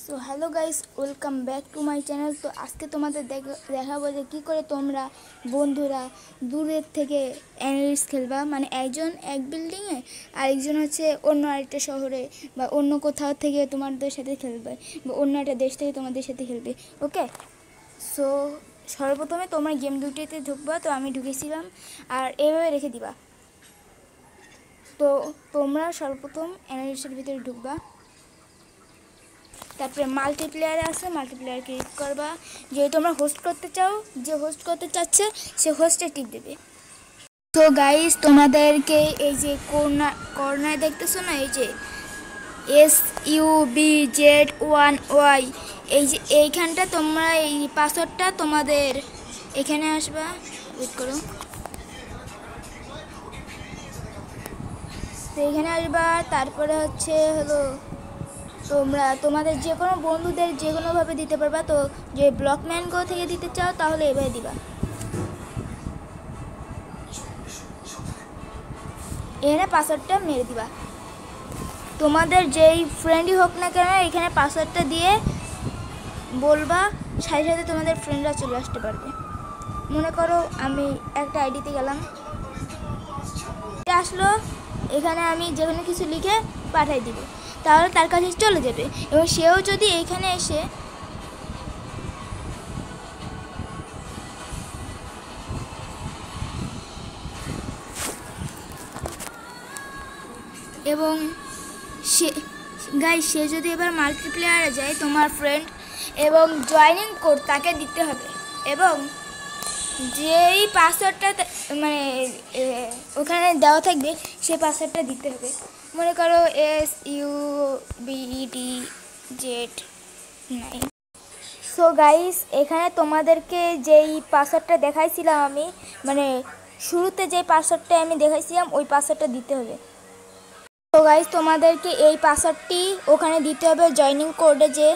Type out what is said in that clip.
So hello guys, welcome back to my channel. তো আজকে তোমাদের দেখাবো যে কী করে তোমরা বন্ধুরা দূরের থেকে অ্যানালিস্ট খেলবা। মানে একজন এক বিল্ডিংয়ে, আরেকজন হচ্ছে অন্য আরেকটা শহরে বা অন্য কোথাও থেকে তোমাদের সাথে খেলবে, বা অন্য একটা দেশ থেকে তোমাদের সাথে খেলবে। ওকে, সো সর্বপ্রথমে তোমরা গেম দুটিতে ঢুকবা। তো আমি ঢুকেছিলাম, আর এভাবে রেখে দিবা। তো তোমরা সর্বপ্রথম অ্যানালিস্টের ভিতরে ঢুকবা, তারপরে মাল্টিপ্লেয়ারে আছে, মাল্টিপ্লেয়ার ক্লিক করবা। যদি তোমরা হোস্ট করতে চাও, যে হোস্ট করতে চাচ্ছে সে হোস্টে টিপ দেবে। তো গাইস, তোমাদেরকে এই যে কর্নার দেখতেছো না, এই যে SUBZ1Y, এই যে এইখানটা তোমরা এই পাসওয়ার্ডটা তোমাদের এখানে আসবা। ওয়েট করো, তো এখানে আসবা। তারপরে হলো তোমরা তোমাদের যে কোনো বন্ধুদের যে কোনোভাবে দিতে পারবা। তো যে ব্লকম্যান গো থেকে দিতে চাও তাহলে এভাবে দিবা, এখানে পাসওয়ার্ডটা মেরে দিবা। তোমাদের যেই ফ্রেন্ডই হোক না কেন, এখানে পাসওয়ার্ডটা দিয়ে বলবা, সাথে সাথে তোমাদের ফ্রেন্ডরা চলে আসতে পারবে। মনে করো আমি একটা আইডিতে গেলাম, আসলো, এখানে আমি যেখানে কিছু লিখে পাঠাই দিব, তাহলে তার কাছে চলে যাবে। এবং সেও যদি এইখানে এসে এবং সে যদি এবার মাল্টিপ্লেয়ারে যায়, তোমার ফ্রেন্ড এবং জয়েনিং কোড তাকে দিতে হবে। এবং যেই পাসওয়ার্ডটা মানে ওখানে দেওয়া থাকবে সেই পাসওয়ার্ডটা দিতে হবে। মনে করো SUBETZ9। সো গাইস, এখানে তোমাদেরকে যেই পাসওয়ার্ডটা দেখাইছিলাম আমি, মানে শুরুতে যেই পাসওয়ার্ডটা আমি দেখাইছিলাম ওই পাসওয়ার্ডটা দিতে হবে। তো গাইস, তোমাদেরকে এই পাসওয়ার্ডটি ওখানে দিতে হবে জয়েনিং কোডে। যে